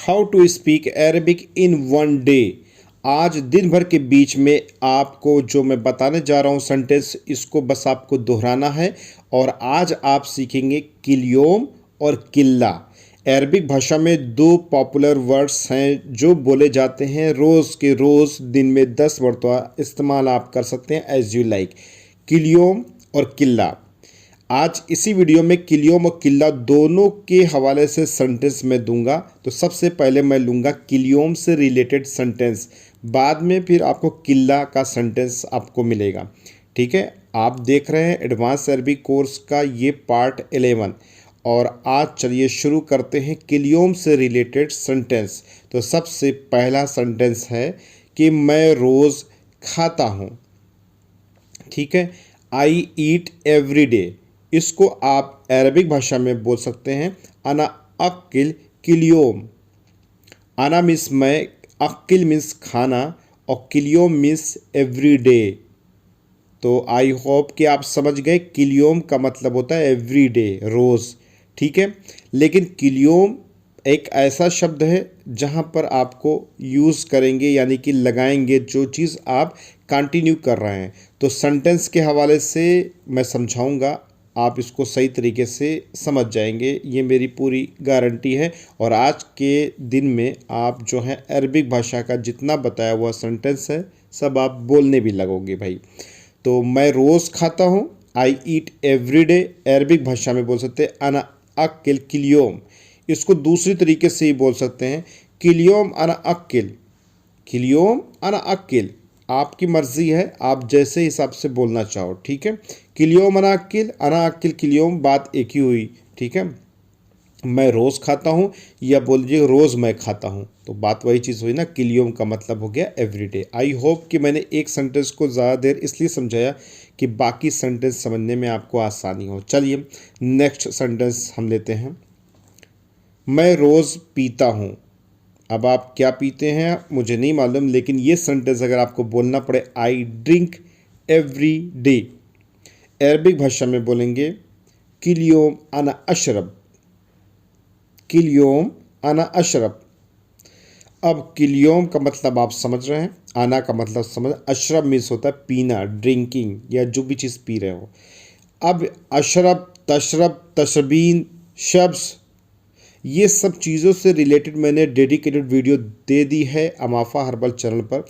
How to speak Arabic in one day. आज दिन भर के बीच में आपको जो मैं बताने जा रहा हूँ सेंटेंस, इसको बस आपको दोहराना है। और आज आप सीखेंगे किलियोम और किल्ला। अरबिक भाषा में दो पॉपुलर वर्ड्स हैं जो बोले जाते हैं रोज़ के रोज़, दिन में 10 मरतबा इस्तेमाल आप कर सकते हैं एज यू लाइक। किलियोम और किल्ला। आज इसी वीडियो में किलियोम और किल्ला दोनों के हवाले से सेंटेंस मैं दूंगा। तो सबसे पहले मैं लूँगा किलियोम से रिलेटेड सेंटेंस, बाद में फिर आपको किल्ला का सेंटेंस आपको मिलेगा। ठीक है, आप देख रहे हैं एडवांस अरबी कोर्स का ये पार्ट 11। और आज चलिए शुरू करते हैं किलियोम से रिलेटेड सेंटेंस। तो सबसे पहला सेंटेंस है कि मैं रोज़ खाता हूँ। ठीक है, आई ईट एवरी डे। इसको आप अरबिक भाषा में बोल सकते हैं अना अक्किल किलियोम। अना मीन्स मैं, अक्किल मीन्स खाना, और किलियोम मीन्स एवरी डे। तो आई होप कि आप समझ गए, किलियोम का मतलब होता है एवरी डे, रोज़। ठीक है, लेकिन किलियोम एक ऐसा शब्द है जहाँ पर आपको यूज़ करेंगे, यानी कि लगाएंगे जो चीज़ आप कंटिन्यू कर रहे हैं। तो सेंटेंस के हवाले से मैं समझाऊंगा, आप इसको सही तरीके से समझ जाएंगे, ये मेरी पूरी गारंटी है। और आज के दिन में आप जो है अरबिक भाषा का जितना बताया हुआ सेंटेंस है सब आप बोलने भी लगोगे भाई। तो मैं रोज़ खाता हूँ, आई ईट एवरी डे। अरबिक भाषा में बोल सकते हैं अना अक्किल किलियोम। इसको दूसरी तरीके से ही बोल सकते हैं किलियोम अना अक्किल। किलियोम अना अक्किल, आपकी मर्ज़ी है, आप जैसे हिसाब से बोलना चाहो। ठीक है, किलियोम अना अक्किल किलियोम, बात एक ही हुई। ठीक है, मैं रोज़ खाता हूँ या बोल दीजिए रोज़ मैं खाता हूँ, तो बात वही चीज़ हुई ना। किलियोम का मतलब हो गया एवरीडे। आई होप कि मैंने एक सेंटेंस को ज़्यादा देर इसलिए समझाया कि बाकी सेंटेंस समझने में आपको आसानी हो। चलिए नेक्स्ट सेंटेंस हम लेते हैं। मैं रोज़ पीता हूँ। अब आप क्या पीते हैं मुझे नहीं मालूम, लेकिन ये सेंटेंस अगर आपको बोलना पड़े I drink every day, Arabic भाषा में बोलेंगे किलियोम अना अशरब। किलियोम अना अशरब। अब किलियोम का मतलब आप समझ रहे हैं, आना का मतलब समझ, अशरब मीन्स होता है पीना, ड्रिंकिंग, या जो भी चीज़ पी रहे हो। अब अशरब, तशरब, तशबीन, शब्स, ये सब चीज़ों से रिलेटेड मैंने डेडिकेटेड वीडियो दे दी है अमाफा हर्बल चैनल पर।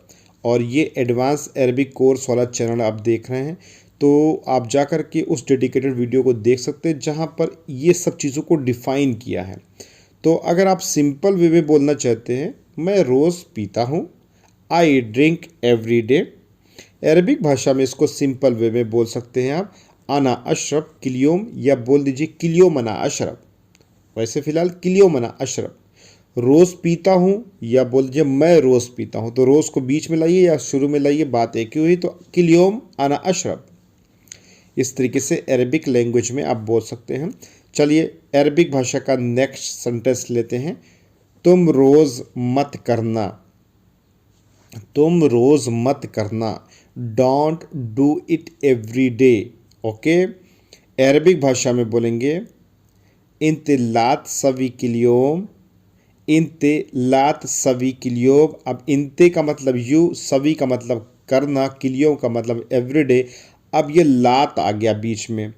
और ये एडवांस अरबिक कोर्स वाला चैनल आप देख रहे हैं, तो आप जा कर के उस डेडिकेटेड वीडियो को देख सकते हैं जहाँ पर ये सब चीज़ों को डिफ़ाइन किया है। तो अगर आप सिंपल वे में बोलना चाहते हैं, मैं रोज़ पीता हूँ, I drink every day, Arabic भाषा में इसको सिंपल वे में बोल सकते हैं आप अना अशरब किलियोम, या बोल दीजिए किलियोम अना अशरब। वैसे फ़िलहाल किलियोम अना अशरब। रोज़ पीता हूँ या बोल दीजिए मैं रोज़ पीता हूँ, तो रोज़ को बीच में लाइए या शुरू में लाइए, बात एक ही हुई। तो किलियोम अना अशरब, इस तरीके से अरबिक लैंग्वेज में आप बोल सकते हैं। चलिए अरबिक भाषा का नेक्स्ट सेंटेंस लेते हैं। तुम रोज़ मत करना। तुम रोज़ मत करना, don't do it every day. Okay, Arabic भाषा में बोलेंगे इंते लात सवी किलियोम। इंते लात सवी किलियोम। अब इंते का मतलब यू, सवी का मतलब करना, किलियोम का मतलब एवरीडे। अब ये लात आ गया बीच में।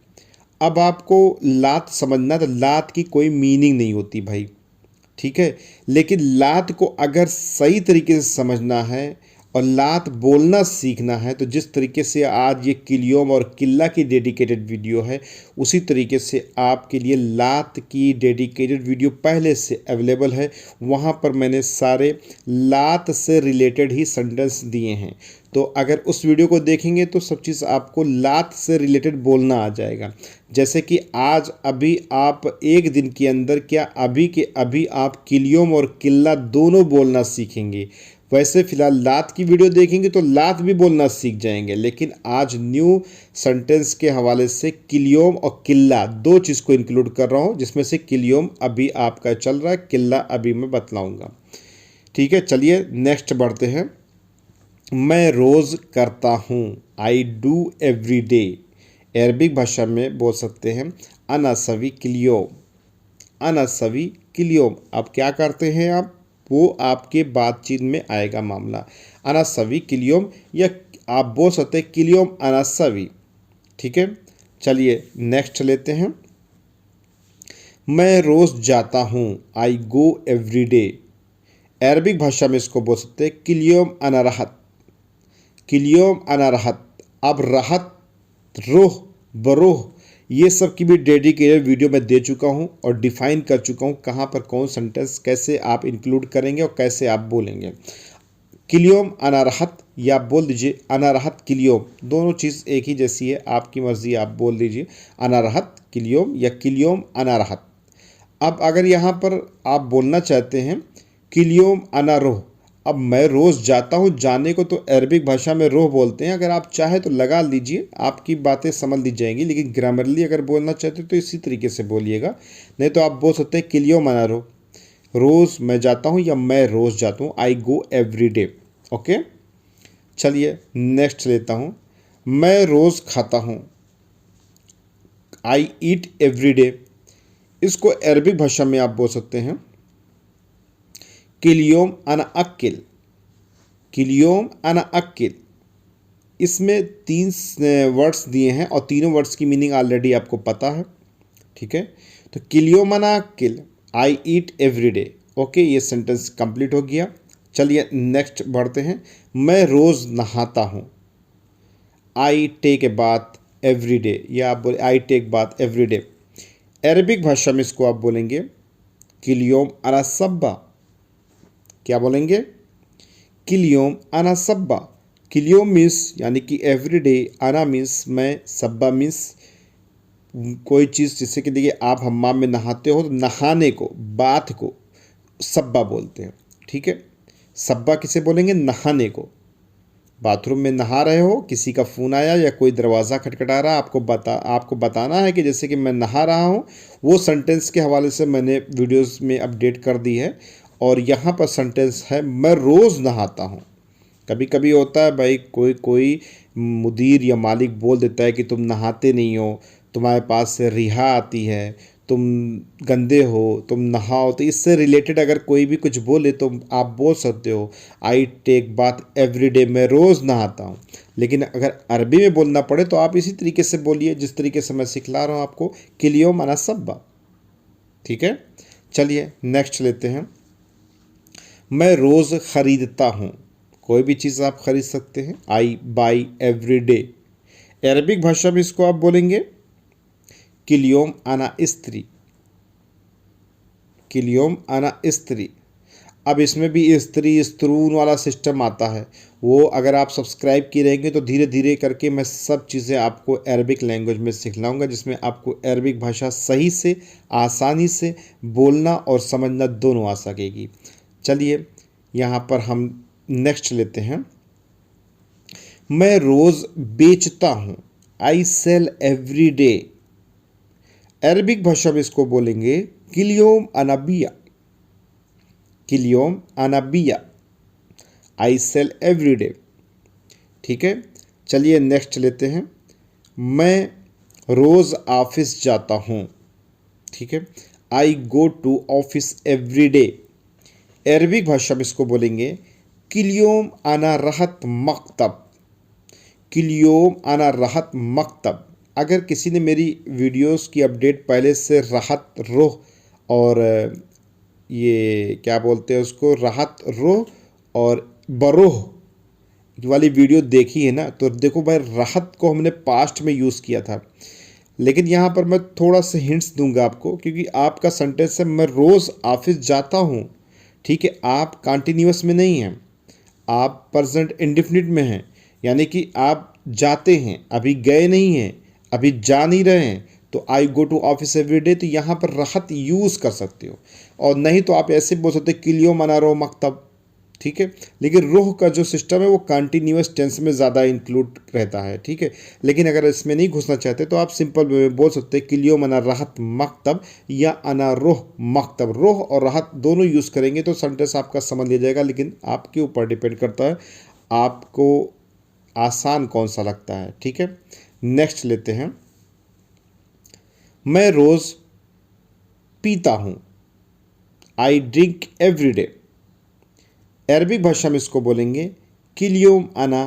अब आपको लात समझना, तो लात की कोई मीनिंग नहीं होती भाई। ठीक है, लेकिन लात को अगर सही तरीके से समझना है और लात बोलना सीखना है, तो जिस तरीके से आज ये किलियोम और किल्ला की डेडिकेटेड वीडियो है, उसी तरीके से आपके लिए लात की डेडिकेटेड वीडियो पहले से अवेलेबल है। वहाँ पर मैंने सारे लात से रिलेटेड ही सेंटेंस दिए हैं। तो अगर उस वीडियो को देखेंगे तो सब चीज़ आपको लात से रिलेटेड बोलना आ जाएगा। जैसे कि आज अभी आप एक दिन के अंदर, क्या अभी के अभी आप किलियोम और किल्ला दोनों बोलना सीखेंगे। वैसे फ़िलहाल लात की वीडियो देखेंगे तो लात भी बोलना सीख जाएंगे, लेकिन आज न्यू सेंटेंस के हवाले से किलियोम और किल्ला दो चीज़ को इंक्लूड कर रहा हूँ, जिसमें से किलियोम अभी आपका चल रहा है, किल्ला अभी मैं बतलाऊँगा। ठीक है, चलिए नेक्स्ट बढ़ते हैं। मैं रोज़ करता हूँ, I do every day. Arabic भाषा में बोल सकते हैं अना सवी किलियोम। अना सवी किलियोम। अब क्या करते हैं आप, वो आपके बातचीत में आएगा मामला। अना सवी किलियोम, या आप बोल सकते हैं किलियोम अना सवी। ठीक है, चलिए नेक्स्ट लेते हैं। मैं रोज़ जाता हूँ, आई गो एवरी डे। अरबिक भाषा में इसको बोल सकते हैं किलियोम अना राहत, किलियोम अना राहत। अब राहत, रोह, बरोह, ये सब की भी डेडिकेटेड वीडियो मैं दे चुका हूँ और डिफाइन कर चुका हूँ कहाँ पर कौन सेंटेंस कैसे आप इंक्लूड करेंगे और कैसे आप बोलेंगे। किलियोम अनारहत, या आप बोल दीजिए अनारहत किलियोम, दोनों चीज़ एक ही जैसी है, आपकी मर्ज़ी, आप बोल दीजिए अनारहत किलियोम या किलियोम अनारहत। अब अगर यहाँ पर आप बोलना चाहते हैं किलियोम अनारोह, अब मैं रोज़ जाता हूँ, जाने को तो अरबिक भाषा में रोह बोलते हैं, अगर आप चाहे तो लगा लीजिए, आपकी बातें समझ ली जाएंगी, लेकिन ग्रामरली अगर बोलना चाहते तो इसी तरीके से बोलिएगा। नहीं तो आप बोल सकते हैं किलियोम अनारोह, रोज़ मैं जाता हूँ या मैं रोज़ जाता हूँ, आई गो एवरी डे। ओके, चलिए नेक्स्ट लेता हूँ। मैं रोज़ खाता हूँ, आई ईट एवरी डे। इसको अरबिक भाषा में आप बोल सकते हैं किलियोम अना अक्किल, किलियोम अना अक्किल। इसमें 3 वर्ड्स दिए हैं और तीनों वर्ड्स की मीनिंग ऑलरेडी आपको पता है। ठीक है, तो किलियोम अना अक्किल, आई ईट एवरी डे। ओके, ये सेंटेंस कंप्लीट हो गया। चलिए नेक्स्ट बढ़ते हैं। मैं रोज़ नहाता हूँ, I take a bath every day, या आप बोले I take bath every day. Arabic भाषा में इसको आप बोलेंगे किलियोम अना सब्बा। क्या बोलेंगे? किलियोम अना सब्बा। किलियोम मीन्स यानी कि एवरी डे, अना मीन्स मैं, सब्बा मीन्स कोई चीज़। जैसे कि देखिए आप हम्माम में नहाते हो तो नहाने को, बाथ को सब्बा बोलते हैं। ठीक है, सब्बा किसे बोलेंगे? नहाने को। बाथरूम में नहा रहे हो, किसी का फ़ोन आया या कोई दरवाज़ा खटखटा रहा, आपको बताना है कि जैसे कि मैं नहा रहा हूँ, वो सेंटेंस के हवाले से मैंने वीडियोस में अपडेट कर दी है। और यहाँ पर सेंटेंस है मैं रोज़ नहाता हूँ। कभी कभी होता है भाई, कोई कोई मुदीर या मालिक बोल देता है कि तुम नहाते नहीं हो, तुम्हारे पास से रिहा आती है, तुम गंदे हो, तुम नहाओ। तो इससे रिलेटेड अगर कोई भी कुछ बोले तो आप बोल सकते हो I take bath every day, मैं रोज़ नहाता हूँ। लेकिन अगर अरबी में बोलना पड़े तो आप इसी तरीके से बोलिए जिस तरीके से मैं सिखला रहा हूँ आपको, किलियोम अना सब्बा। ठीक है, चलिए नेक्स्ट लेते हैं। मैं रोज़ ख़रीदता हूँ, कोई भी चीज़ आप खरीद सकते हैं, आई बाई एवरी डे। अरबिक भाषा में इसको आप बोलेंगे किलियोम अना स्त्री, किलियोम अना स्त्री। अब इसमें भी स्त्री स्त्रून वाला सिस्टम आता है, वो अगर आप सब्सक्राइब किए रहेंगे तो धीरे धीरे करके मैं सब चीज़ें आपको अरबिक लैंग्वेज में सिखलाऊंगा, जिसमें आपको अरबिक भाषा सही से, आसानी से बोलना और समझना दोनों आ सकेगी। चलिए यहाँ पर हम नेक्स्ट लेते हैं। मैं रोज़ बेचता हूँ, आई सेल एवरी डे। अरबिक भाषा में इसको बोलेंगे किलियोम अनाबिया, किलियोम अनाबिया, आई सेल एवरी डे। ठीक है, चलिए नेक्स्ट लेते हैं। मैं रोज़ ऑफिस जाता हूँ, ठीक है, I go to office every day. Arabic भाषा में इसको बोलेंगे किलियोम अना रहत मकतब, किलियोम अना रहत मकतब। अगर किसी ने मेरी वीडियोस की अपडेट पहले से राहत रोह और ये क्या बोलते हैं उसको, राहत रोह और बरोह वाली वीडियो देखी है ना, तो देखो भाई राहत को हमने पास्ट में यूज़ किया था। लेकिन यहाँ पर मैं थोड़ा सा हिंट्स दूंगा आपको, क्योंकि आपका सेंटेंस है मैं रोज़ ऑफिस जाता हूँ। ठीक है, आप कंटिन्यूअस में नहीं हैं, आप प्रेजेंट इंडेफिनिट में हैं, यानी कि आप जाते हैं, अभी गए नहीं हैं, अभी जा नहीं रहे हैं। तो I go to office every day, तो यहाँ पर राहत यूज़ कर सकते हो। और नहीं तो आप ऐसे बोल सकते किलियो मना रो मकतब। ठीक है, लेकिन रूह का जो सिस्टम है वो कंटिन्यूअस टेंस में ज़्यादा इंक्लूड रहता है। ठीक है, लेकिन अगर इसमें नहीं घुसना चाहते तो आप सिंपल वे में बोल सकते हैं किलियो मना राहत मकतब या अना रोह मकतब। रोह और राहत दोनों यूज़ करेंगे तो सेंटेंस आपका समझ लिया जाएगा, लेकिन आपके ऊपर डिपेंड करता है आपको आसान कौन सा लगता है। ठीक है, नेक्स्ट लेते हैं। मैं रोज़ पीता हूँ, I drink every day. Arabic भाषा में इसको बोलेंगे किल यौम अना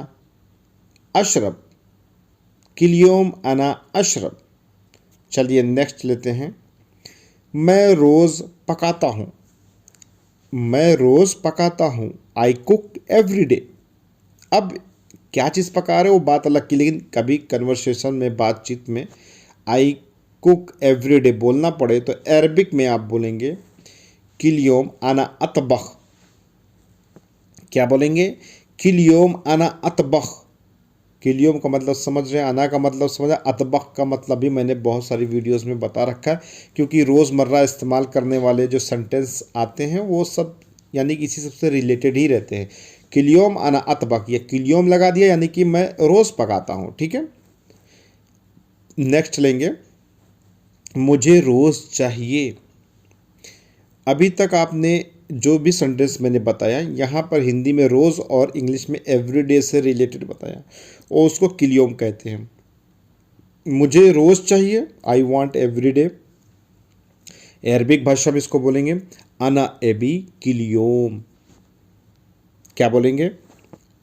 अशरब, किल यौम अना अशरब। चलिए नेक्स्ट लेते हैं। मैं रोज़ पकाता हूँ, मैं रोज़ पकाता हूँ। I cook every day. अब क्या चीज़ पका रहे हो वो बात अलग की, लेकिन कभी कन्वर्सेशन में, बातचीत में आई कुक एवरी डे बोलना पड़े तो अरबिक में आप बोलेंगे किल यौम अना अतबख। क्या बोलेंगे? किल यौम अना अतबख। किल यौम का मतलब समझ रहे हैं, अना का मतलब समझ रहे हैं, अतबख का मतलब भी मैंने बहुत सारी वीडियोस में बता रखा है, क्योंकि रोज़मर्रा इस्तेमाल करने वाले जो सेंटेंस आते हैं वो सब यानी कि इसी सबसे रिलेटेड ही रहते हैं। किल यौम अना अतबख, या किल यौम लगा दिया यानी कि मैं रोज़ पकाता हूँ। ठीक है, नेक्स्ट लेंगे। मुझे रोज़ चाहिए। अभी तक आपने जो भी सेंटेंस मैंने बताया यहाँ पर हिंदी में रोज़ और इंग्लिश में एवरीडे से रिलेटेड बताया, और उसको किल यौम कहते हैं। मुझे रोज़ चाहिए, I want every day. Arabic भाषा में इसको बोलेंगे अना एबी किल यौम। क्या बोलेंगे?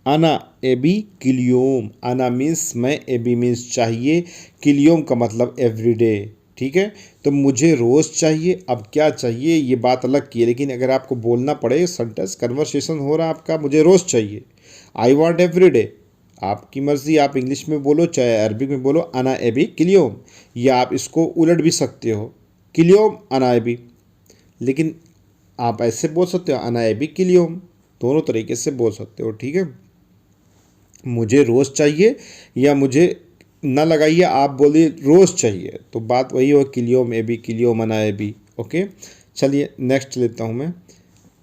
अना एबी किल यौम। अना मीन्स मैं, एबी मीन्स चाहिए, किल यौम का मतलब एवरीडे। ठीक है, तो मुझे रोज़ चाहिए। अब क्या चाहिए ये बात अलग की है, लेकिन अगर आपको बोलना पड़े, सेंटेंस कन्वर्सेशन हो रहा है आपका, मुझे रोज़ चाहिए, आई वॉन्ट एवरी डे। आपकी मर्ज़ी, आप इंग्लिश में बोलो चाहे अरबिक में बोलो, अना एबी किल यौम। या आप इसको उलट भी सकते हो, किल यौम अना एबी। लेकिन आप ऐसे बोल सकते हो अना एबी किल यौम, दोनों तरीके से बोल सकते हो। ठीक है, मुझे रोज़ चाहिए, या मुझे ना लगाइए, आप बोलिए रोज़ चाहिए, तो बात वही हो, किल यौम एबी किल यौम अना एबी। ओके, चलिए नेक्स्ट लेता हूँ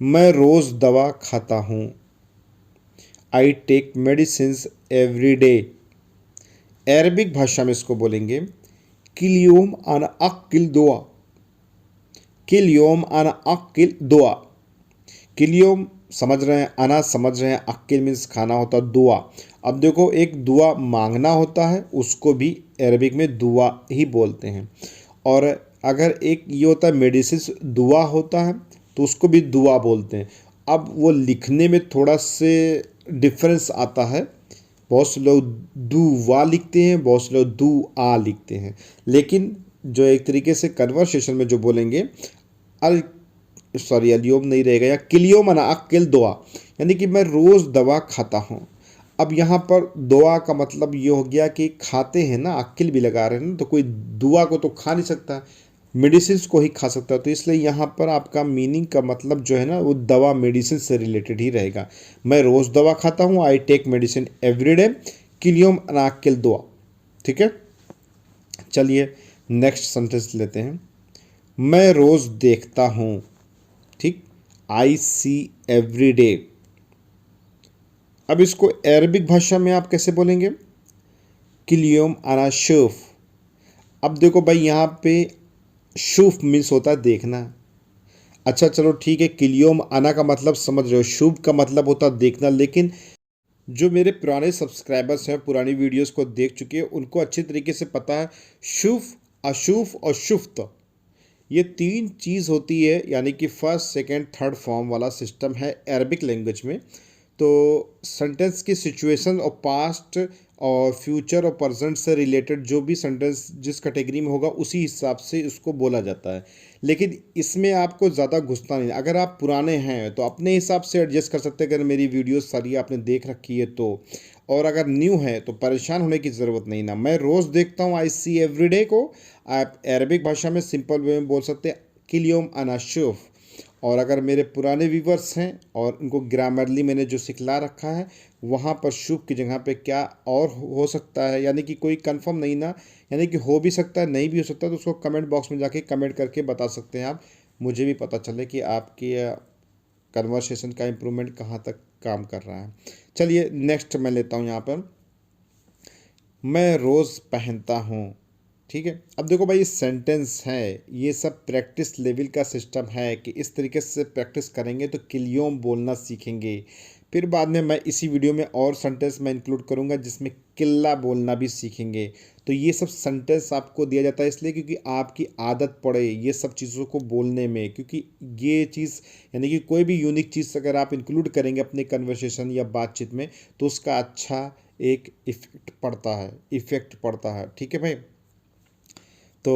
मैं रोज़ दवा खाता हूँ। I take medicines every day. Arabic भाषा में इसको बोलेंगे किल यौम अना अक्किल दुआ, किल यौम अना अक्किल दुआ। किल यौम समझ रहे हैं, अना समझ रहे हैं, अक्किल मीन्स खाना होता है, दुआ। अब देखो, एक दुआ मांगना होता है, उसको भी अरबिक में दुआ ही बोलते हैं। और अगर एक ये होता है मेडिसिन दुआ होता है, तो उसको भी दुआ बोलते हैं। अब वो लिखने में थोड़ा से डिफरेंस आता है, बहुत से लोग दुआ लिखते हैं, बहुत से लोग दुआ लिखते हैं, लेकिन जो एक तरीके से कन्वर्सेशन में जो बोलेंगे अल सॉरी अलियोम नहीं रहेगा, या किल यौम अना अक्किल दुआ, यानी कि मैं रोज़ दवा खाता हूँ। अब यहाँ पर दुआ का मतलब ये हो गया कि खाते हैं ना, अक्किल भी लगा रहे हैं ना, तो कोई दुआ को तो खा नहीं सकता, मेडिसिन को ही खा सकता है, तो इसलिए यहाँ पर आपका मीनिंग का मतलब जो है ना, वो दवा मेडिसिन से रिलेटेड ही रहेगा। मैं रोज़ दवा खाता हूँ, I take medicine every day, किल यौम अना अक्किल दुआ। ठीक है, चलिए नेक्स्ट सेंटेंस लेते हैं। मैं रोज़ देखता हूँ। ठीक, आई सी एवरी डे। अब इसको अरबिक भाषा में आप कैसे बोलेंगे? किल यौम अना शूफ। अब देखो भाई, यहाँ पे शूफ मीन्स होता है देखना। अच्छा चलो ठीक है, किल यौम अना का मतलब समझ रहे हो, शूफ का मतलब होता है देखना। लेकिन जो मेरे पुराने सब्सक्राइबर्स हैं, पुरानी वीडियोस को देख चुके हैं, उनको अच्छी तरीके से पता है शूफ, अशूफ और शुफ्त, ये तीन चीज़ होती है, यानी कि फर्स्ट सेकंड थर्ड फॉर्म वाला सिस्टम है अरबिक लैंग्वेज में। तो सेंटेंस की सिचुएशन और पास्ट और फ्यूचर और प्रेजेंट से रिलेटेड जो भी सेंटेंस जिस कैटेगरी में होगा, उसी हिसाब से इसको बोला जाता है। लेकिन इसमें आपको ज़्यादा घुसना नहीं, अगर आप पुराने हैं तो अपने हिसाब से एडजस्ट कर सकते हैं, अगर मेरी वीडियोस सारी आपने देख रखी है तो। और अगर न्यू है तो परेशान होने की ज़रूरत नहीं ना। मैं रोज़ देखता हूँ, आई सी एवरीडे को आप अरबिक भाषा में सिंपल वे में बोल सकते हैं किल यौम अना शूफ। और अगर मेरे पुराने व्यूवर्स हैं और उनको ग्रामरली मैंने जो सिखला रखा है, वहाँ पर शुभ की जगह पे क्या और हो सकता है, यानी कि कोई कंफर्म नहीं ना, यानी कि हो भी सकता है, नहीं भी हो सकता, तो उसको कमेंट बॉक्स में जाके कमेंट करके बता सकते हैं आप, मुझे भी पता चले कि आपकी कन्वर्सेशन का इम्प्रूवमेंट कहाँ तक काम कर रहा है। चलिए नेक्स्ट मैं लेता हूँ यहाँ पर, मैं रोज़ पहनता हूँ। ठीक है, अब देखो भाई, सेंटेंस है, ये सब प्रैक्टिस लेवल का सिस्टम है कि इस तरीके से प्रैक्टिस करेंगे तो किल यौम बोलना सीखेंगे। फिर बाद में मैं इसी वीडियो में और सेंटेंस मैं इंक्लूड करूँगा जिसमें किल्ला बोलना भी सीखेंगे। तो ये सब सेंटेंस आपको दिया जाता है इसलिए क्योंकि आपकी आदत पड़े ये सब चीज़ों को बोलने में, क्योंकि ये चीज़ यानी कि कोई भी यूनिक चीज़ अगर आप इंक्लूड करेंगे अपने कन्वर्सेशन या बातचीत में तो उसका अच्छा एक इफ़ेक्ट पड़ता है। ठीक है भाई। तो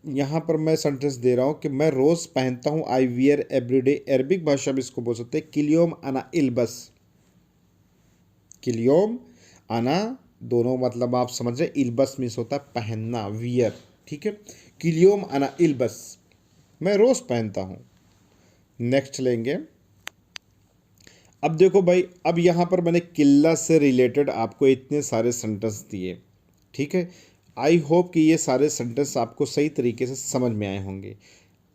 यहाँ पर मैं सेंटेंस दे रहा हूँ कि मैं रोज़ पहनता हूँ, आई वियर एवरीडे। अरबिक भाषा में इसको बोल सकते हैं किलियोम अना इल्बस। किलियोम आना दोनों मतलब आप समझ रहे, इल्बस मीन्स होता है पहनना, वियर। ठीक है, किलियोम आना इल्बस, मैं रोज पहनता हूं। नेक्स्ट लेंगे। अब देखो भाई, अब यहां पर मैंने किल्ला से रिलेटेड आपको इतने सारे सेंटेंस दिए। ठीक है, आई होप कि ये सारे सेंटेंस आपको सही तरीके से समझ में आए होंगे।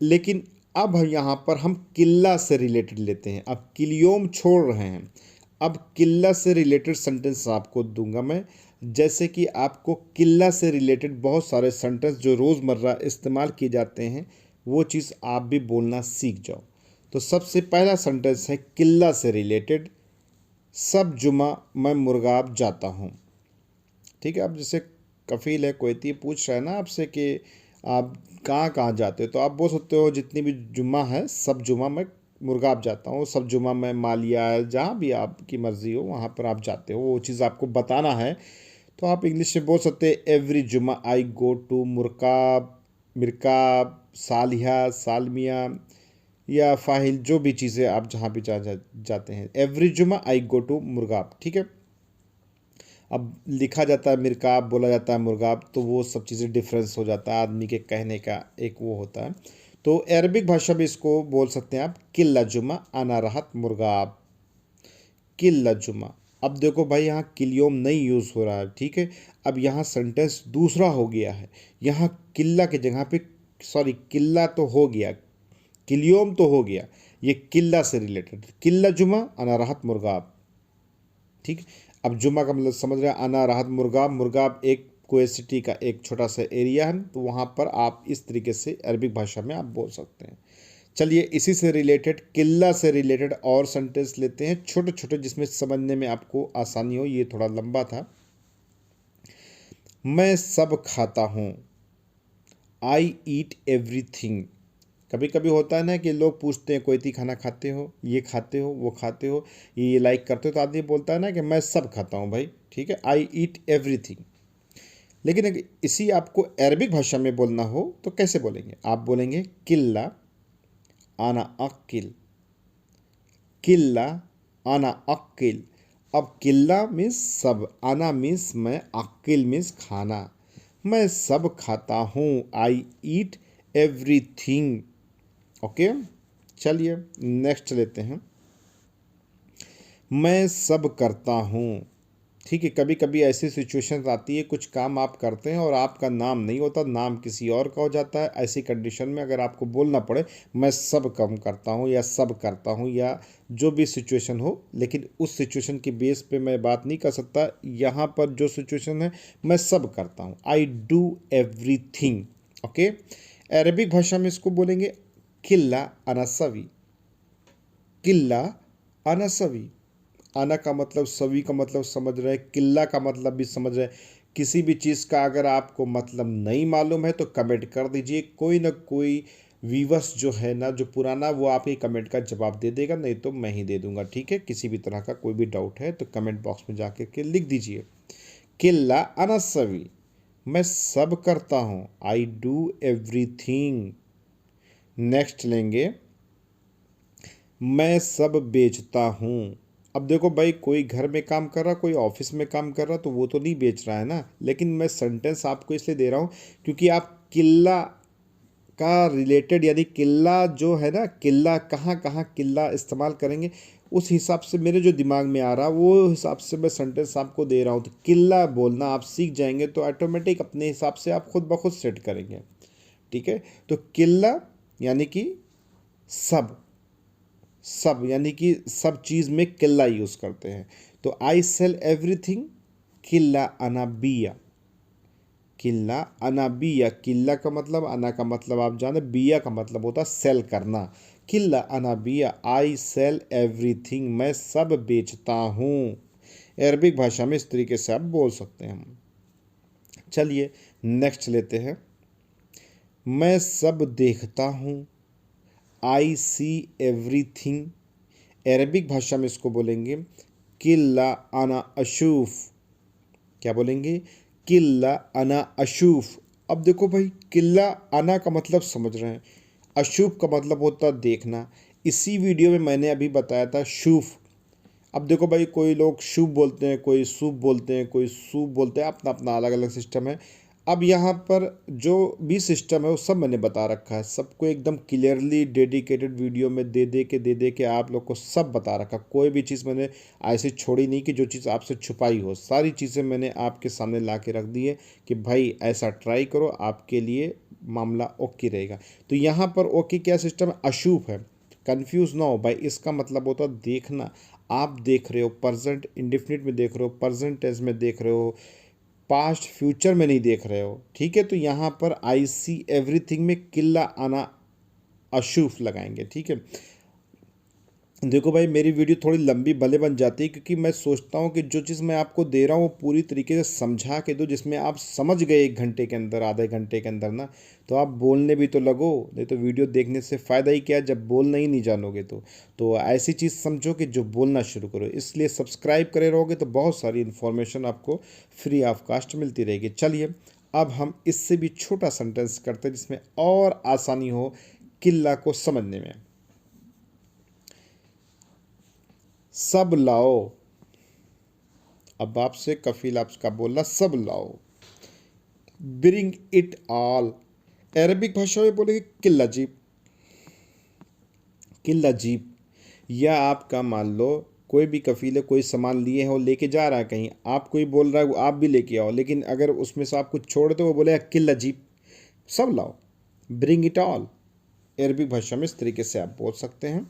लेकिन अब यहाँ पर हम किल्ला से रिलेटेड लेते हैं। अब किलियोम छोड़ रहे हैं, अब किल्ला से रिलेटेड सेंटेंस आपको दूंगा मैं। जैसे कि आपको किल्ला से रिलेटेड बहुत सारे सेंटेंस जो रोज़मर्रा इस्तेमाल किए जाते हैं वो चीज़ आप भी बोलना सीख जाओ। तो सबसे पहला सेंटेंस है किल्ला से रिलेटेड, सब जुमा मैं मुर्गाब जाता हूँ। ठीक है, अब जैसे कफील है कोयती पूछ रहा है ना आपसे कि आप कहाँ कहाँ जाते हो, तो आप बोल सकते हो जितनी भी जुम्मा है सब जुम्मा मैं मुर्गाब जाता हूँ, सब जुम्मा मैं मालिया, जहाँ भी आपकी मर्ज़ी हो वहाँ पर आप जाते हो, वो चीज़ आपको बताना है। तो आप इंग्लिश में बोल सकते हैं एवरी जुम्मा आई गो टू मुरकाब, मिरकाब, सालिया, सालमिया या फाहिल, जो भी चीज़ें आप जहाँ भी जाते हैं। एवरी जुम्मा आई गो टू मुर्गाब। ठीक है, अब लिखा जाता है मिरकाब, बोला जाता है मुर्गाब, तो वो सब चीज़ें डिफरेंस हो जाता है, आदमी के कहने का एक वो होता है। तो अरबिक भाषा में इसको बोल सकते हैं आप किल्ला जुमा आना राहत मुर्गाब, किल्ला जुमा। अब देखो भाई यहाँ किलियोम नहीं यूज़ हो रहा है। ठीक है, अब यहाँ सेंटेंस दूसरा हो गया है। यहाँ किल्ला की जगह पे, सॉरी किल्ला तो हो गया, किलियोम तो हो गया, ये किल्ला से रिलेटेड, किल्ला जुमा आना राहत मुर्गाब। ठीक, अब जुम्मा का मतलब समझ रहे हैं, आना राहत मुर्गाब। मुर्गाब एक कुवैत सिटी का एक छोटा सा एरिया है, तो वहाँ पर आप इस तरीके से अरबिक भाषा में आप बोल सकते हैं। चलिए इसी से रिलेटेड, किल्ला से रिलेटेड और सेंटेंस लेते हैं छोटे छोटे जिसमें समझने में आपको आसानी हो। ये थोड़ा लंबा था। मैं सब खाता हूँ, आई ईट एवरीथिंग। कभी कभी होता है ना कि लोग पूछते हैं कोई खाना खाते हो, ये खाते हो, वो खाते हो, ये लाइक करते हो, तो आदमी बोलता है ना कि मैं सब खाता हूँ भाई। ठीक है, आई ईट एवरीथिंग। लेकिन अगर इसी आपको अरबिक भाषा में बोलना हो तो कैसे बोलेंगे? आप बोलेंगे किल्ला आना अक्किल, किल्ला आना अक्किल। अब किल्ला मीन्स सब, आना मीन्स मैं, अक्किल मीन्स खाना। मैं सब खाता हूँ, आई ईट एवरीथिंग। ओके, चलिए नेक्स्ट लेते हैं। मैं सब करता हूँ। ठीक है, कभी कभी ऐसी सिचुएशंस आती है, कुछ काम आप करते हैं और आपका नाम नहीं होता, नाम किसी और का हो जाता है। ऐसी कंडीशन में अगर आपको बोलना पड़े मैं सब काम करता हूँ या सब करता हूँ या जो भी सिचुएशन हो, लेकिन उस सिचुएशन के बेस पे मैं बात नहीं कर सकता। यहाँ पर जो सिचुएशन है मैं सब करता हूँ, I do everything. Okay, Arabic भाषा में इसको बोलेंगे किल्ला अनसवी, किल्ला अनसवी। आना का मतलब, सभी का मतलब समझ रहे हैं, किल्ला का मतलब भी समझ रहे हैं। किसी भी चीज़ का अगर आपको मतलब नहीं मालूम है तो कमेंट कर दीजिए, कोई ना कोई व्यूअर्स जो है ना, जो पुराना, वो आपके कमेंट का जवाब दे देगा, नहीं तो मैं ही दे दूंगा। ठीक है, किसी भी तरह का कोई भी डाउट है तो कमेंट बॉक्स में जाके के लिख दीजिए। किल्ला अनसवी, मैं सब करता हूँ, आई डू एवरीथिंग। नेक्स्ट लेंगे, मैं सब बेचता हूँ। अब देखो भाई, कोई घर में काम कर रहा, कोई ऑफिस में काम कर रहा, तो वो तो नहीं बेच रहा है ना। लेकिन मैं सेंटेंस आपको इसलिए दे रहा हूँ क्योंकि आप किल्ला का रिलेटेड, यानी किल्ला जो है ना, किल्ला कहाँ कहाँ किल्ला इस्तेमाल करेंगे, उस हिसाब से मेरे जो दिमाग में आ रहा वो हिसाब से मैं सेंटेंस आपको दे रहा हूँ। तो किल्ला बोलना आप सीख जाएंगे तो ऑटोमेटिक अपने हिसाब से आप खुद ब खुद सेट करेंगे। ठीक है, तो किल्ला यानी कि सब, सब यानी कि सब चीज़ में किल्ला यूज़ करते हैं। तो आई सेल एवरीथिंग किल्ला अनाबिया, किल्ला अनाबिया। किल्ला का मतलब, अना का मतलब आप जाने, बिया का मतलब होता है सेल करना। किल्ला अनाबिया, आई सेल एवरीथिंग, मैं सब बेचता हूँ। अरबिक भाषा में इस तरीके से आप बोल सकते हैं हम। चलिए नेक्स्ट लेते हैं। मैं सब देखता हूँ, आई सी एवरीथिंग। अरबिक भाषा में इसको बोलेंगे किल्ला अना अशूफ। क्या बोलेंगे? किल्ला अना अशूफ। अब देखो भाई, किल्ला अना का मतलब समझ रहे हैं, अशूफ का मतलब होता है देखना। इसी वीडियो में मैंने अभी बताया था शूफ। अब देखो भाई, कोई लोग शुभ बोलते हैं, कोई शुभ बोलते हैं, कोई शुभ बोलते हैं, अपना अपना अलग अलग सिस्टम है। अब यहाँ पर जो भी सिस्टम है वो सब मैंने बता रखा है, सबको एकदम क्लियरली डेडिकेटेड वीडियो में दे दे के आप लोग को सब बता रखा। कोई भी चीज़ मैंने ऐसी छोड़ी नहीं कि जो चीज़ आपसे छुपाई हो, सारी चीज़ें मैंने आपके सामने ला के रख दी है कि भाई ऐसा ट्राई करो, आपके लिए मामला ओके रहेगा। तो यहाँ पर ओके क्या सिस्टम है? अशुभ है। कंफ्यूज ना हो भाई, इसका मतलब होता है देखना। आप देख रहे हो, प्रेजेंट इंडेफिनिट में देख रहे हो, प्रेजेंट टेंस में देख रहे हो, पास्ट फ्यूचर में नहीं देख रहे हो, ठीक है। तो यहाँ पर आई सी एवरीथिंग में किल्ला आना अशूफ लगाएंगे, ठीक है। देखो भाई, मेरी वीडियो थोड़ी लंबी भले बन जाती है क्योंकि मैं सोचता हूँ कि जो चीज़ मैं आपको दे रहा हूँ वो पूरी तरीके से समझा के दो, जिसमें आप समझ गए 1 घंटे के अंदर, आधे घंटे के अंदर ना, तो आप बोलने भी तो लगो। नहीं तो वीडियो देखने से फ़ायदा ही क्या है जब बोलना ही नहीं जानोगे। तो ऐसी चीज़ समझो कि जो बोलना शुरू करो। इसलिए सब्सक्राइब करे रहोगे तो बहुत सारी इन्फॉर्मेशन आपको फ्री ऑफ कास्ट मिलती रहेगी। चलिए अब हम इससे भी छोटा सेंटेंस करते हैं जिसमें और आसानी हो किल्ला को समझने में। सब लाओ। अब आपसे कफील आपका बोला सब लाओ। Bring it all. अरबिक भाषा में बोलेंगे किल्ला जीप। किल्ला जीप। या आपका मान लो कोई भी कफील है, कोई सामान लिए हो, लेके जा रहा है कहीं, आप कोई बोल रहा है वो आप भी लेके आओ, लेकिन अगर उसमें से आप कुछ छोड़ दो वो बोलेगा किल्ला जीप, सब लाओ। ब्रिंग इट ऑल अरबिक भाषा में इस तरीके से आप बोल सकते हैं।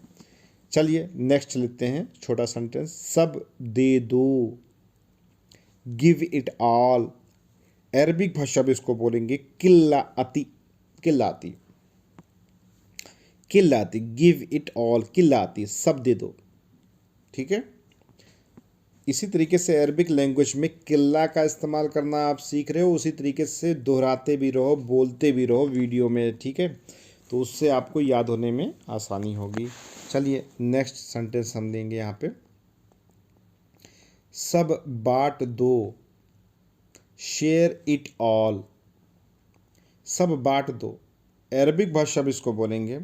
चलिए नेक्स्ट लेते हैं छोटा सेंटेंस। सब दे दो। Give it all. अरबिक भाषा में इसको बोलेंगे किल्ला अति। किल्ला अति। किल्ला अति। गिव इट ऑल, किल्ला अति, सब दे दो, ठीक है। इसी तरीके से अरबिक लैंग्वेज में किल्ला का इस्तेमाल करना आप सीख रहे हो, उसी तरीके से दोहराते भी रहो, बोलते भी रहो वीडियो में, ठीक है। तो उससे आपको याद होने में आसानी होगी। चलिए नेक्स्ट सेंटेंस हम देंगे यहाँ पे। सब बांट दो। Share it all. सब बांट दो। अरबिक भाषा में इसको बोलेंगे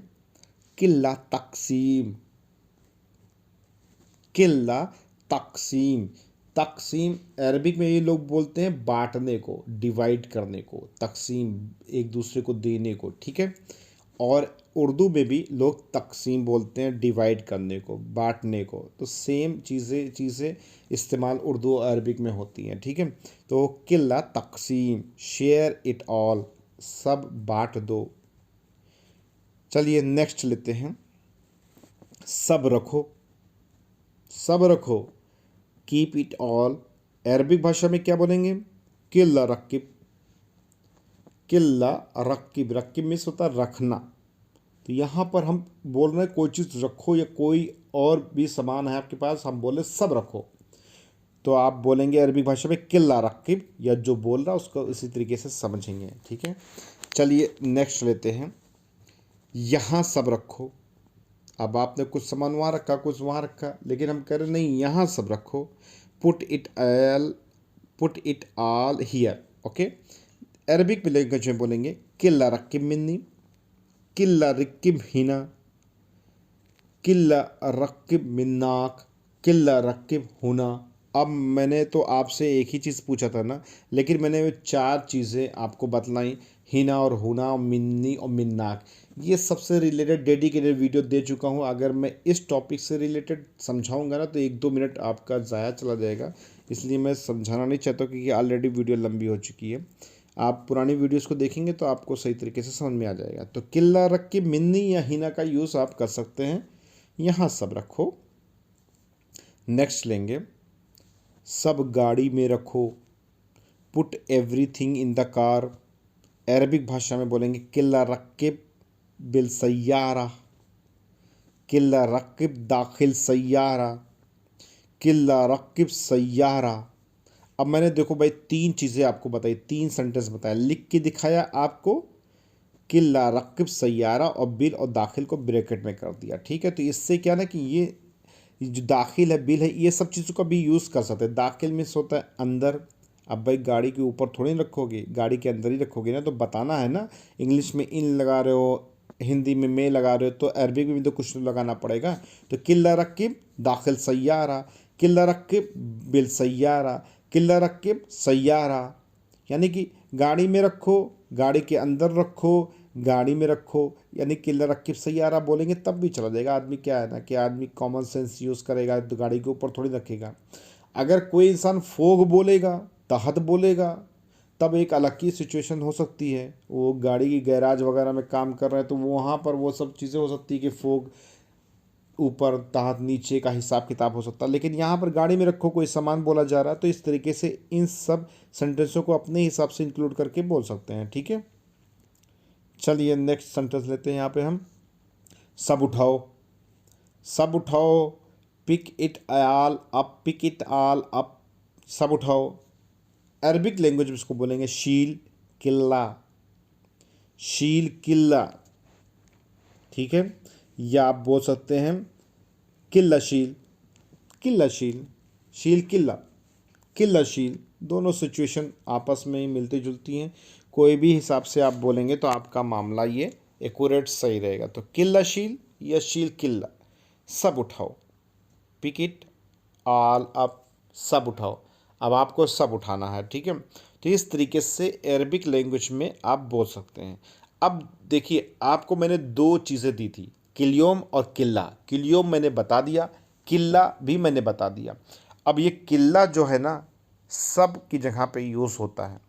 किल्ला तकसीम। किल्ला तकसीम। तकसीम अरबिक में ये लोग बोलते हैं बांटने को, डिवाइड करने को, तकसीम एक दूसरे को देने को, ठीक है। और उर्दू में भी लोग तकसीम बोलते हैं डिवाइड करने को, बांटने को। तो सेम चीज़ें इस्तेमाल उर्दू और अरबिक में होती हैं, ठीक है। तो किल्ला तकसीम, शेयर इट ऑल, सब बांट दो। चलिए नेक्स्ट लेते हैं। सब रखो। सब रखो। Keep it all. अरबिक भाषा में क्या बोलेंगे? किल्ला रक्किब। किल्ला रक्किब। रक्किब मीन्स होता है रखना। तो यहाँ पर हम बोल रहे हैं कोई चीज़ रखो या कोई और भी सामान है आपके पास, हम बोले सब रखो, तो आप बोलेंगे अरबी भाषा में किल्ला रक्किब, या जो बोल रहा है उसको इसी तरीके से समझेंगे, ठीक है। चलिए नेक्स्ट लेते हैं। यहाँ सब रखो। अब आपने कुछ सामान वहाँ रखा, कुछ वहाँ रखा, लेकिन हम कह रहे नहीं, यहाँ सब रखो। Put it all here, okay. Arabic में लैंग्वेज में बोलेंगे किल्ला रक्किब मिन्नी, किल्ला रक्किब हिना, किल्ला रक्किब मिन्नाक, किल्ला रक्किब हुना। अब मैंने तो आपसे एक ही चीज़ पूछा था ना, लेकिन मैंने वो 4 चीज़ें आपको बतलाई, हिना और हुना, मिन्नी और मिन्नाक। ये सबसे रिलेटेड डेडिकेटेड वीडियो दे चुका हूँ। अगर मैं इस टॉपिक से रिलेटेड समझाऊंगा ना तो 1-2 मिनट आपका ज़ाया चला जाएगा, इसलिए मैं समझाना नहीं चाहता क्योंकि ऑलरेडी वीडियो लंबी हो चुकी है। आप पुरानी वीडियोस को देखेंगे तो आपको सही तरीके से समझ में आ जाएगा। तो किल्ला रक्किब मिन्नी या हिना का यूज़ आप कर सकते हैं। यहाँ सब रखो। नेक्स्ट लेंगे, सब गाड़ी में रखो। Put everything in the car. Arabic भाषा में बोलेंगे किल्ला रक्किब बिल सैयारा, किल्ला रक्किब दाखिल सैयारा, किल्ला रक्किब सैयारा। अब मैंने देखो भाई तीन चीज़ें आपको बताई, तीन सेंटेंस बताया, लिख के दिखाया आपको, किल्ला रक्किब सैयारा, और बिल और दाखिल को ब्रैकेट में कर दिया। ठीक है, तो इससे क्या ना कि ये जो दाखिल है, बिल है, ये सब चीज़ों का भी यूज़ कर सकते हैं। दाखिल में होता है अंदर। अब भाई गाड़ी के ऊपर थोड़ी ना रखोगे, गाड़ी के अंदर ही रखोगे ना, तो बताना है ना। इंग्लिश में इन लगा रहे हो, हिंदी में लगा रहे हो, तो अरबी में भी तो कुछ तो लगाना पड़ेगा। तो किल्ला रक्किब दाखिल सैयारा, किल्ला रक्किब बिल सैयारा, किल्ला रक्किब सैयारा। यानी कि गाड़ी में रखो, गाड़ी के अंदर रखो, गाड़ी में रखो, यानी किल्ला रक्किब सैयारा बोलेंगे तब भी चला जाएगा। आदमी क्या है ना कि आदमी कॉमन सेंस यूज़ करेगा, तो गाड़ी के ऊपर थोड़ी रखेगा। अगर कोई इंसान फोग बोलेगा, तहत बोलेगा, तब एक अलग की सिचुएशन हो सकती है। वो गाड़ी की गैराज वगैरह में काम कर रहे हैं, तो वहाँ पर वो सब चीज़ें हो सकती है कि फोग ऊपर तहत नीचे का हिसाब किताब हो सकता है। लेकिन यहाँ पर गाड़ी में रखो कोई सामान बोला जा रहा है, तो इस तरीके से इन सब सेंटेंसों को अपने हिसाब से इंक्लूड करके बोल सकते हैं। ठीक है, चलिए नेक्स्ट सेंटेंस लेते हैं यहाँ पे हम। सब उठाओ, सब उठाओ, pick it all up, pick it all up, सब उठाओ। अरबिक लैंग्वेज में इसको बोलेंगे शील किल्ला, शील किल्ला। ठीक है, या आप बोल सकते हैं किल्ला शील, किल्ला शील, शील किल्ला, किल्ला शील। दोनों सिचुएशन आपस में ही मिलती जुलती हैं। कोई भी हिसाब से आप बोलेंगे तो आपका मामला ये एक्यूरेट सही रहेगा। तो किल्ला शील या शील किल्ला, सब उठाओ, पिक इट ऑल अप, सब उठाओ। अब आपको सब उठाना है। ठीक है, तो इस तरीके से अरबिक लैंग्वेज में आप बोल सकते हैं। अब देखिए, आपको मैंने दो चीज़ें दी थी, किल्योम और किल्ला। किल्योम मैंने बता दिया, किल्ला भी मैंने बता दिया। अब ये किल्ला जो है ना, सब की जगह पे यूज़ होता है।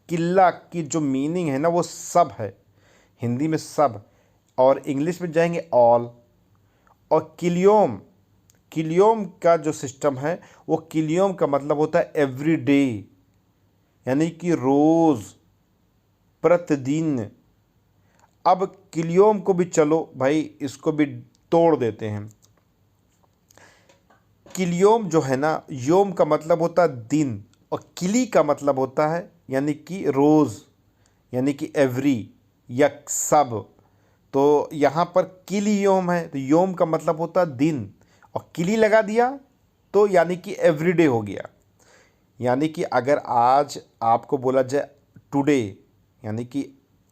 किल्ला की जो मीनिंग है ना, वो सब है, हिंदी में सब, और इंग्लिश में जाएंगे ऑल। और किल्योम, किल्योम का जो सिस्टम है, वो किल्योम का मतलब होता है एवरी डे, यानी कि रोज़, प्रतिदिन। अब किल्योम को भी चलो भाई इसको भी तोड़ देते हैं। किल्योम जो है ना, योम का मतलब होता है दिन, और किली का मतलब होता है यानी कि रोज़, यानी कि एवरी या सब। तो यहाँ पर किली योम है, तो योम का मतलब होता है दिन, और किली लगा दिया तो यानी कि एवरीडे हो गया। यानी कि अगर आज आपको बोला जाए टुडे, यानी कि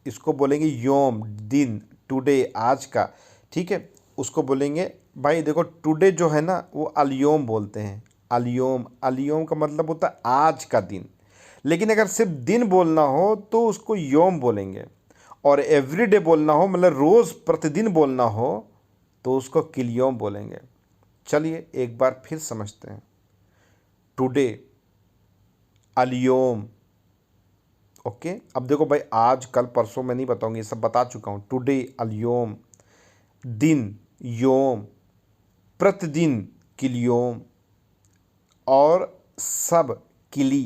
इसको बोलेंगे योम, दिन, टुडे, आज का। ठीक है, उसको बोलेंगे भाई देखो टुडे जो है ना, वो अलयोम बोलते हैं, अलयोम। अलयोम का मतलब होता है आज का दिन। लेकिन अगर सिर्फ दिन बोलना हो तो उसको योम बोलेंगे, और एवरीडे बोलना हो मतलब रोज़ प्रतिदिन बोलना हो तो उसको किल्योम बोलेंगे। चलिए एक बार फिर समझते हैं। टुडे, अलयोम। ओके, अब देखो भाई आज कल परसों मैं नहीं बताऊंगी, ये सब बता चुका हूँ। टुडे अलयोम, दिन योम, प्रतिदिन किल्योम, और सब किली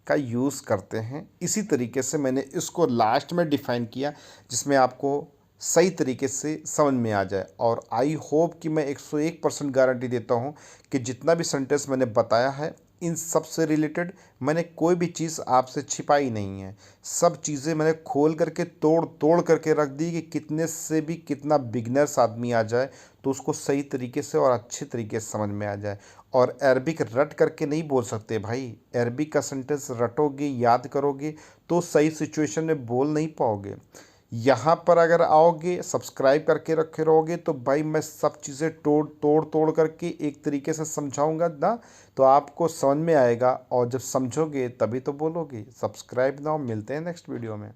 का यूज़ करते हैं। इसी तरीके से मैंने इसको लास्ट में डिफ़ाइन किया, जिसमें आपको सही तरीके से समझ में आ जाए। और आई होप कि मैं 101% गारंटी देता हूँ कि जितना भी सेंटेंस मैंने बताया है, इन सब से रिलेटेड मैंने कोई भी चीज़ आपसे छिपाई नहीं है। सब चीज़ें मैंने खोल करके तोड़ तोड़ करके रख दी कि कितने से भी कितना बिगनर्स आदमी आ जाए तो उसको सही तरीके से और अच्छे तरीके से समझ में आ जाए। और अरबिक रट करके नहीं बोल सकते भाई, अरबिक का सेंटेंस रटोगे, याद करोगे तो सही सिचुएशन में बोल नहीं पाओगे। यहाँ पर अगर आओगे, सब्सक्राइब करके रखे रहोगे, तो भाई मैं सब चीज़ें तोड़ तोड़ तोड़ करके एक तरीके से समझाऊंगा ना, तो आपको समझ में आएगा। और जब समझोगे तभी तो बोलोगे। सब्सक्राइब नाउ, मिलते हैं नेक्स्ट वीडियो में।